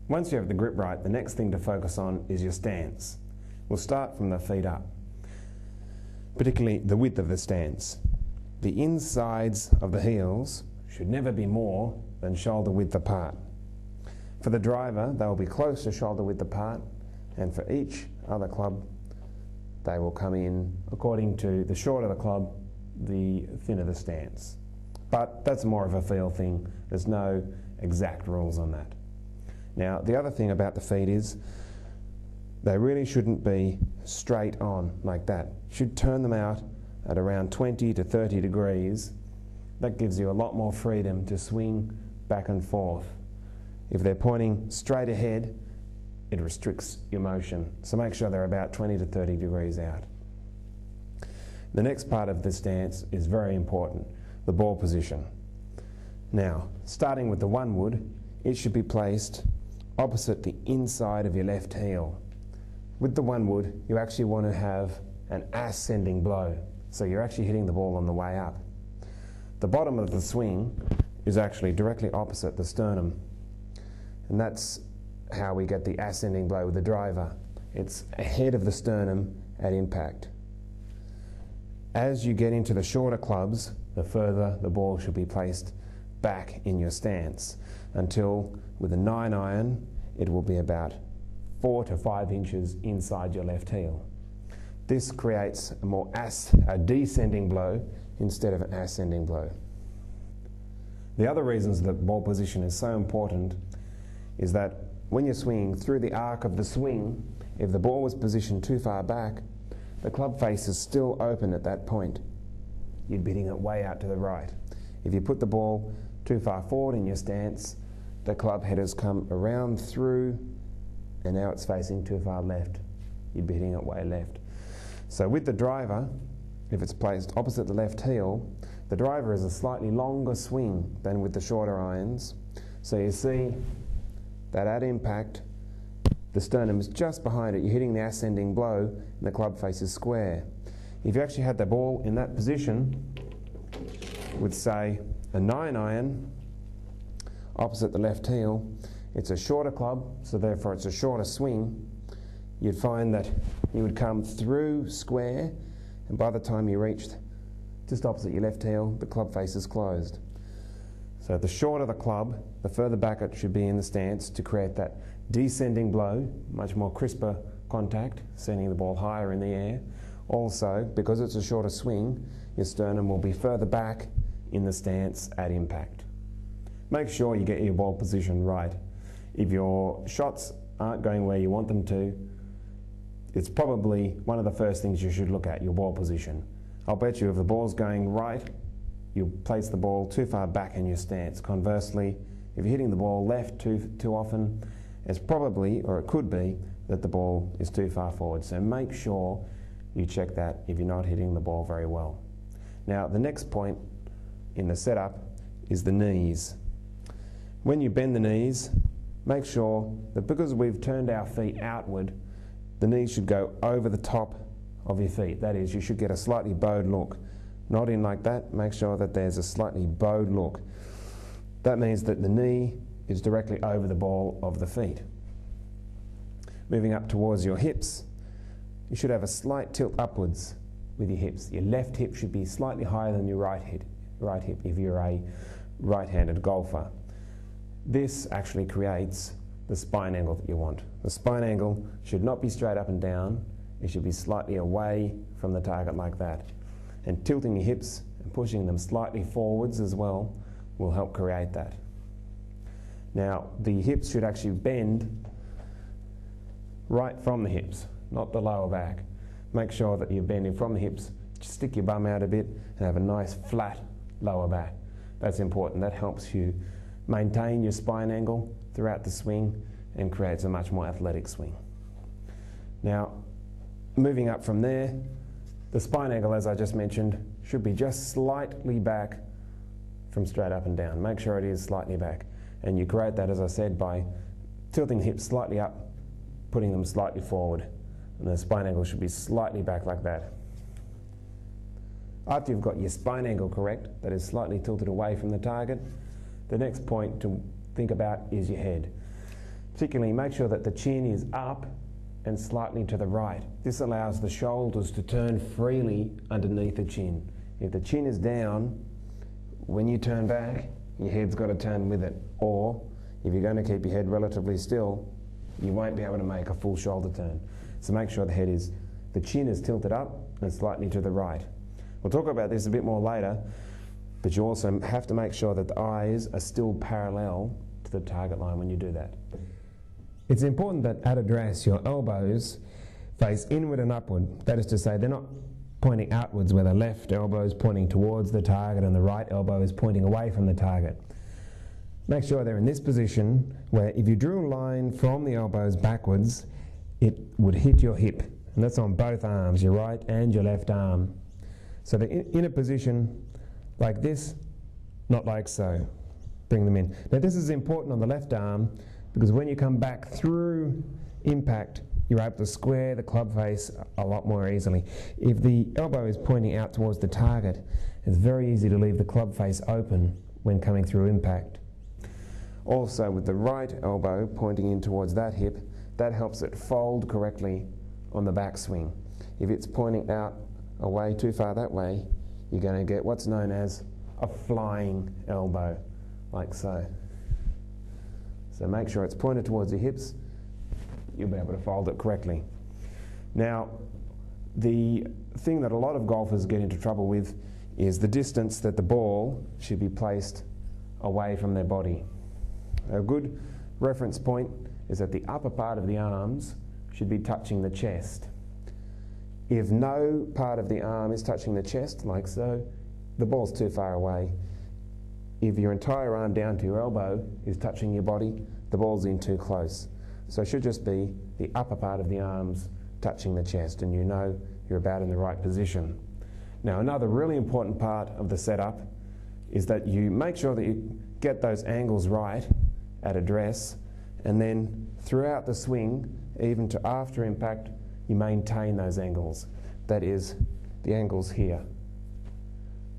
Once you have the grip right, the next thing to focus on is your stance. We'll start from the feet up, particularly the width of the stance. The insides of the heels should never be more than shoulder width apart. For the driver, they will be close to shoulder width apart, and for each other club, they will come in according to the shorter the club, the thinner the stance. But that's more of a feel thing. There's no exact rules on that. Now, the other thing about the feet is they really shouldn't be straight on like that. You should turn them out at around 20 to 30 degrees. That gives you a lot more freedom to swing back and forth. If they're pointing straight ahead, it restricts your motion. So make sure they're about 20 to 30 degrees out. The next part of the stance is very important, the ball position. Now, starting with the one wood, it should be placed opposite the inside of your left heel. With the one wood, you actually want to have an ascending blow, so you're actually hitting the ball on the way up. The bottom of the swing is actually directly opposite the sternum, and that's how we get the ascending blow with the driver. It's ahead of the sternum at impact. As you get into the shorter clubs, the further the ball should be placed back in your stance, until with a 9-iron it will be about 4 to 5 inches inside your left heel. This creates a descending blow instead of an ascending blow. The other reasons that ball position is so important is that when you're swinging through the arc of the swing, if the ball was positioned too far back, the club face is still open at that point. You'd be hitting it way out to the right. If you put the ball too far forward in your stance, the club head has come around through and now it's facing too far left. You'd be hitting it way left. So with the driver, if it's placed opposite the left heel, the driver is a slightly longer swing than with the shorter irons. So you see that at impact, the sternum is just behind it. You're hitting the ascending blow and the club face is square. If you actually had the ball in that position with, say, a 9-iron opposite the left heel, it's a shorter club, so therefore it's a shorter swing. You'd find that you would come through square, and by the time you reached just opposite your left heel, the club face is closed. So the shorter the club, the further back it should be in the stance to create that descending blow, much more crisper contact, sending the ball higher in the air. Also, because it's a shorter swing, your sternum will be further back in the stance at impact. Make sure you get your ball position right. If your shots aren't going where you want them to, it's probably one of the first things you should look at, your ball position. I'll bet you if the ball's going right, you'll place the ball too far back in your stance. Conversely, if you're hitting the ball left too often, it's probably, or it could be, that the ball is too far forward. So make sure you check that if you're not hitting the ball very well. Now, the next point in the setup is the knees. When you bend the knees, make sure that because we've turned our feet outward, the knees should go over the top of your feet. That is, you should get a slightly bowed look. Not in like that, make sure that there's a slightly bowed look. That means that the knee is directly over the ball of the feet. Moving up towards your hips, you should have a slight tilt upwards with your hips. Your left hip should be slightly higher than your right hip if you're a right-handed golfer. This actually creates the spine angle that you want. The spine angle should not be straight up and down. It should be slightly away from the target like that. And tilting your hips and pushing them slightly forwards as well will help create that. Now, the hips should actually bend right from the hips, not the lower back. Make sure that you're bending from the hips. Just stick your bum out a bit and have a nice flat lower back. That's important. That helps you maintain your spine angle throughout the swing and creates a much more athletic swing. Now, moving up from there, the spine angle, as I just mentioned, should be just slightly back from straight up and down. Make sure it is slightly back. And you create that, as I said, by tilting the hips slightly up, putting them slightly forward. And the spine angle should be slightly back like that. After you've got your spine angle correct, that is slightly tilted away from the target, the next point to think about is your head. Particularly make sure that the chin is up and slightly to the right. This allows the shoulders to turn freely underneath the chin. If the chin is down, when you turn back, your head's got to turn with it. Or if you're going to keep your head relatively still, you won't be able to make a full shoulder turn. So make sure the chin is tilted up and slightly to the right. We'll talk about this a bit more later, but you also have to make sure that the eyes are still parallel to the target line when you do that. It's important that at address your elbows face inward and upward. That is to say, they're not pointing outwards where the left elbow is pointing towards the target and the right elbow is pointing away from the target. Make sure they're in this position where if you drew a line from the elbows backwards, it would hit your hip. And that's on both arms, your right and your left arm. So they're in a position like this, not like so. Bring them in. Now this is important on the left arm because when you come back through impact, you're able to square the club face a lot more easily. If the elbow is pointing out towards the target, it's very easy to leave the club face open when coming through impact. Also, with the right elbow pointing in towards that hip, that helps it fold correctly on the backswing. If it's pointing out away too far that way, you're going to get what's known as a flying elbow, like so. So make sure it's pointed towards your hips. You'll be able to fold it correctly. Now, the thing that a lot of golfers get into trouble with is the distance that the ball should be placed away from their body. A good reference point is that the upper part of the arms should be touching the chest. If no part of the arm is touching the chest, like so, the ball's too far away. If your entire arm down to your elbow is touching your body, the ball's in too close. So it should just be the upper part of the arms touching the chest, and you know you're about in the right position. Now, another really important part of the setup is that you make sure that you get those angles right at address, and then throughout the swing, even to after impact, you maintain those angles. That is, the angles here.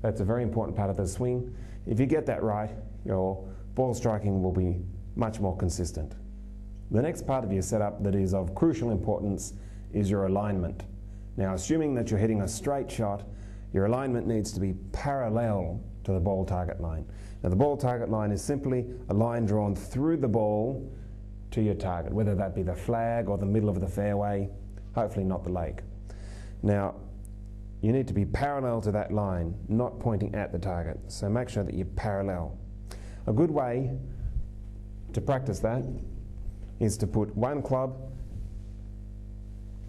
That's a very important part of the swing. If you get that right, your ball striking will be much more consistent. The next part of your setup that is of crucial importance is your alignment. Now, assuming that you're hitting a straight shot, your alignment needs to be parallel to the ball target line. Now, the ball target line is simply a line drawn through the ball to your target, whether that be the flag or the middle of the fairway, hopefully not the lake. Now, you need to be parallel to that line, not pointing at the target. So make sure that you're parallel. A good way to practice that is to put one club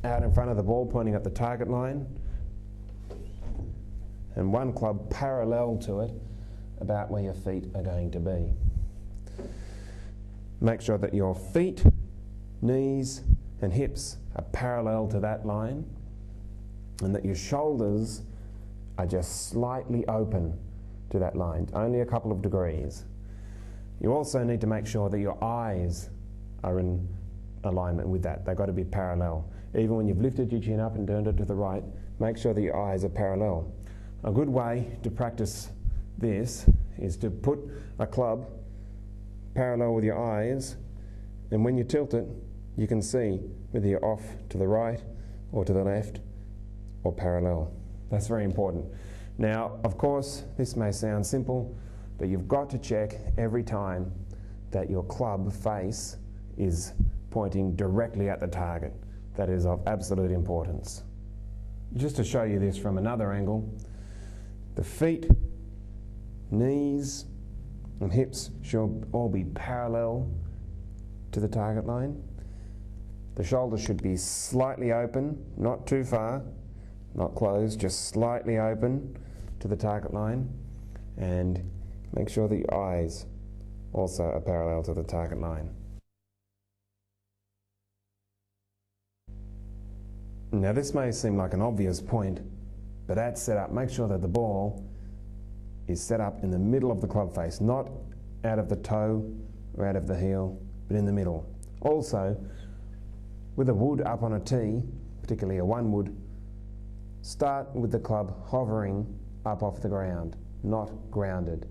out in front of the ball pointing at the target line and one club parallel to it about where your feet are going to be. Make sure that your feet, knees and hips are parallel to that line and that your shoulders are just slightly open to that line, only a couple of degrees. You also need to make sure that your eyes are in alignment with that. They've got to be parallel. Even when you've lifted your chin up and turned it to the right, make sure that your eyes are parallel. A good way to practice this is to put a club parallel with your eyes, and when you tilt it, you can see whether you're off to the right or to the left or parallel. That's very important. Now, of course, this may sound simple, but you've got to check every time that your club face is pointing directly at the target. That is of absolute importance. Just to show you this from another angle, the feet, knees and hips should all be parallel to the target line. The shoulders should be slightly open, not too far, not closed, just slightly open to the target line, and make sure that your eyes also are parallel to the target line. Now, this may seem like an obvious point, but at setup, make sure that the ball is set up in the middle of the club face, not out of the toe or out of the heel, but in the middle. Also, with a wood up on a tee, particularly a one wood, start with the club hovering up off the ground, not grounded.